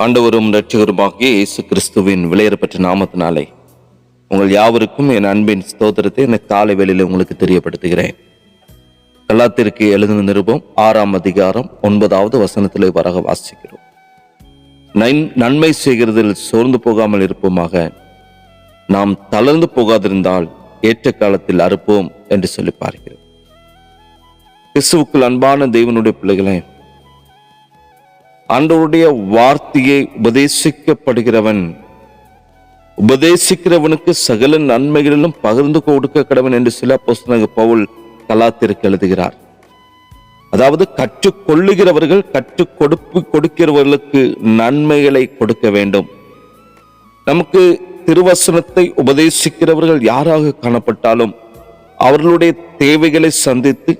ஆண்டவரும் இரட்சகருமாகிய இயேசு கிறிஸ்துவின் விலையேறப்பட்ட நாமத்தினாலே உங்கள் யாவருக்கும் என் அன்பின் ஸ்தோத்திரத்தை இந்த காலை வேளையில உங்களுக்கு தெரியப்படுத்துகிறேன். கலாத்திற்கு எழுதின நிருபம் 6ஆம் அதிகாரம் 9வது வசனத்திலே வரக வாசிக்கிறோம். நன்மை செய்கிறதில் சோர்ந்து போகாமல் இருப்போமாக, நாம் தளர்ந்து போகாதிருந்தால் ஏற்ற காலத்தில் அறுப்போம் என்று சொல்லி பார்க்கிறோம். கிறிஸ்துவுக்குள் அன்பான தேவனுடைய பிள்ளைகளே, ஆண்டவருடைய வார்த்தையை உபதேசிக்கிறவனுக்கு சகல நன்மைகளிலும் பகிர்ந்து கொடுக்க கடவன் என்று சில அப்போஸ்தலனாகிய பவுல் கலாத்திற்கு எழுதுகிறார். அதாவது கற்றுக்கொள்ளுகிறவர்கள் கொடுக்கிறவர்களுக்கு நன்மைகளை கொடுக்க வேண்டும். நமக்கு திருவசனத்தை உபதேசிக்கிறவர்கள் யாராக காணப்பட்டாலும் அவர்களுடைய தேவைகளை சந்தித்து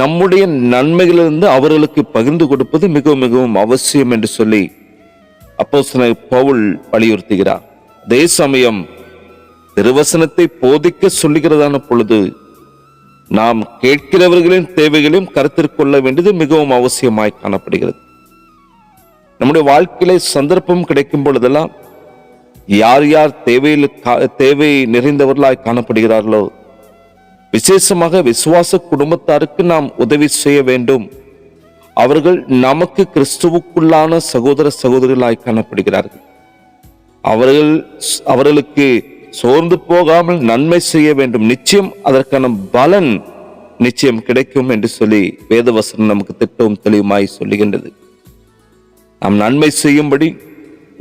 நம்முடைய நன்மைகளிலிருந்து அவர்களுக்கு பகிர்ந்து கொடுப்பது மிகவும் மிகவும் அவசியம் என்று சொல்லி அப்போஸ்தலனாகிய பவுல் வலியுறுத்துகிறார். அதே சமயம் திருவசனத்தை போதிக்க சொல்லுகிறதான பொழுது நாம் கேட்கிறவர்களின் தேவைகளையும் கருத்தில் கொள்ள வேண்டியது மிகவும் அவசியமாய் காணப்படுகிறது. நம்முடைய வாழ்க்கையில சந்தர்ப்பம் கிடைக்கும் பொழுதெல்லாம் யார் யார் தேவை நிறைந்தவர்களாய் காணப்படுகிறார்களோ, விசேஷமாக விசுவாச குடும்பத்தாருக்கு நாம் உதவி செய்ய வேண்டும். அவர்கள் நமக்கு கிறிஸ்துவுக்குள்ளான சகோதர சகோதரிகளாய் காணப்படுகிறார்கள். அவர்களுக்கு சோர்ந்து போகாமல் நன்மை செய்ய வேண்டும். நிச்சயம் அதற்கான பலன் நிச்சயம் கிடைக்கும் என்று சொல்லி வேதவசனம் நமக்கு திட்டவும் தெளிவுமாய் சொல்லுகின்றது. நாம் நன்மை செய்யும்படி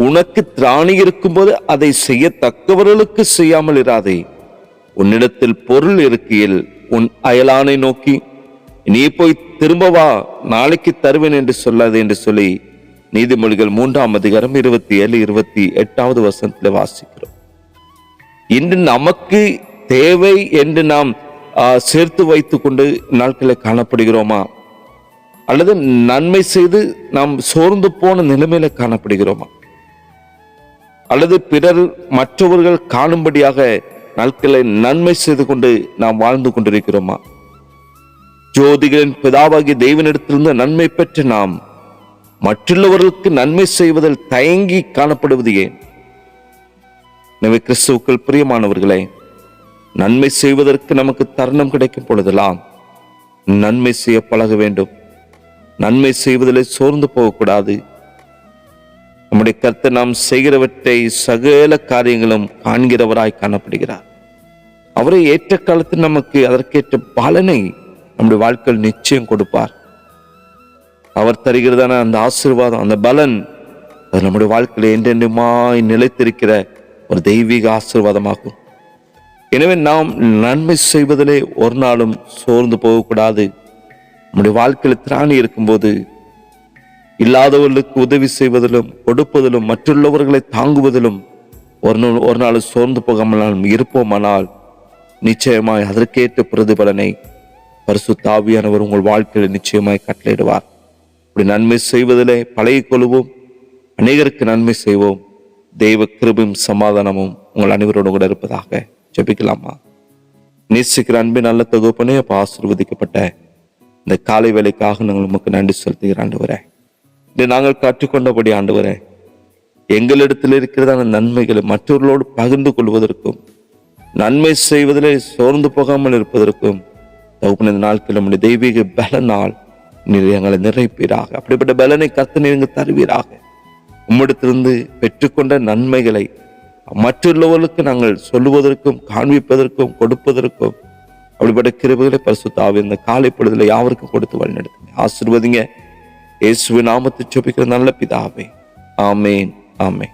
உனக்கு திராணி இருக்கும்போது அதை செய்யத்தக்கவர்களுக்கு செய்யாமல் இராதே. உன்னிடத்தில் பொருள் இருக்கையில் உன் அயலானை நோக்கி நீ போய் திரும்பவா, நாளைக்கு தருவேன் என்று சொல்லாது என்று சொல்லி நீதிமொழிகள் 3ஆம் அதிகாரம் 27-28வது வசனத்தில் வாசிக்கிறோம். இன்று நமக்கு தேவை என்று நாம் சேர்த்து வைத்துக் கொண்டு நாட்களை காணப்படுகிறோமா, அல்லது நன்மை செய்து நாம் சோர்ந்து போன நிலைமையில காணப்படுகிறோமா, அல்லது மற்றவர்கள் காணும்படியாக நாட்களை நன்மை செய்து கொண்டு நாம் வாழ்ந்து கொண்டிருக்கிறோமா? ஜோதிகளின் பிதாவாகிய தேவனிடத்திலிருந்து நன்மை பெற்ற நாம் மற்றுள்ளவர்களுக்கு நன்மை செய்வதில் தயங்கி காணப்படுவது ஏன்? எனவே கிறிஸ்துவுக்குள் பிரியமானவர்களே, நன்மை செய்வதற்கு நமக்கு தருணம் கிடைக்கும் பொழுதெல்லாம் நன்மை செய்ய பழக வேண்டும். நன்மை செய்வதிலே சோர்ந்து போகக்கூடாது. நம்முடைய கர்த்தர் நாம் செய்கிறவற்றை சகல காரியங்களும் காண்கிறவராய் காணப்படுகிறார். அவரை ஏற்ற காலத்தில் நமக்கு அதற்கேற்ற பலனை நம்முடைய வாழ்க்கையில் நிச்சயம் கொடுப்பார். அவர் தருகிறதான அந்த ஆசீர்வாதம், அந்த பலன், அது நம்முடைய வாழ்க்கையில் என்றென்றுமாய் நிலைத்திருக்கிற ஒரு தெய்வீக ஆசீர்வாதமாகும். எனவே நாம் நன்மை செய்வதிலே ஒரு நாளும் சோர்ந்து போகக்கூடாது. நம்முடைய வாழ்க்கையில் திராணி இருக்கும்போது இல்லாதவர்களுக்கு உதவி செய்வதிலும் கொடுப்பதிலும் மற்றுள்ளவர்களை தாங்குவதிலும் ஒரு நாள் சோர்ந்து போகாமல் இருப்போமானால் நிச்சயமாய் அதற்கேற்ற பிரதிபலனை பரிசுத்த ஆவியானவர் உங்கள் வாழ்க்கையில் நிச்சயமாய் கட்டளையிடுவார். இப்படி நன்மை செய்வதிலே பழகிக் கொள்வோம். அநேகருக்கு நன்மை செய்வோம். தெய்வ கிருபையும் சமாதானமும் உங்கள் அனைவரோடு கூட இருப்பதாக. ஜெபிக்கலாமா? நேசிக்கிற அன்பின் நல்ல தகப்பனே, ஆசீர்வதிக்கப்பட்ட இந்த காலை வேலைக்காக நாங்கள் உமக்கு நன்றி செலுத்துகிற ஆண்டவரே. இன்று நாங்கள் கற்றுக்கொண்டபடி ஆண்டவரே, எங்களிடத்தில் இருக்கிறதான நன்மைகளை மற்றவர்களோடு பகிர்ந்து கொள்வதற்கும் நன்மை செய்வதிலே சோர்ந்து போகாமல் இருப்பதற்கும் தகப்பனே, இந்த நாட்கள் நம்முடைய தெய்வீக பலனால் நீர் எங்களை நிறைப்பீராக. அப்படிப்பட்ட பலனை கர்த்தர் நீர் தருவீராக. உம்மிடத்திலிருந்து பெற்றுக்கொண்ட நன்மைகளை மற்றுள்ளவர்களுக்கு நாங்கள் சொல்லுவதற்கும் காண்பிப்பதற்கும் கொடுப்பதற்கும் அப்படிப்பட்ட கிருபைகளை பரிசுத்த ஆவி இந்த காலை பொழுதுல யாவருக்கும் கொடுத்து வழிநடத்துங்க. ஆசீர்வதிங்க. இயேசுவின் நாமத்தில் ஜெபிக்கிற நல்ல பிதாவே. ஆமேன், ஆமேன்.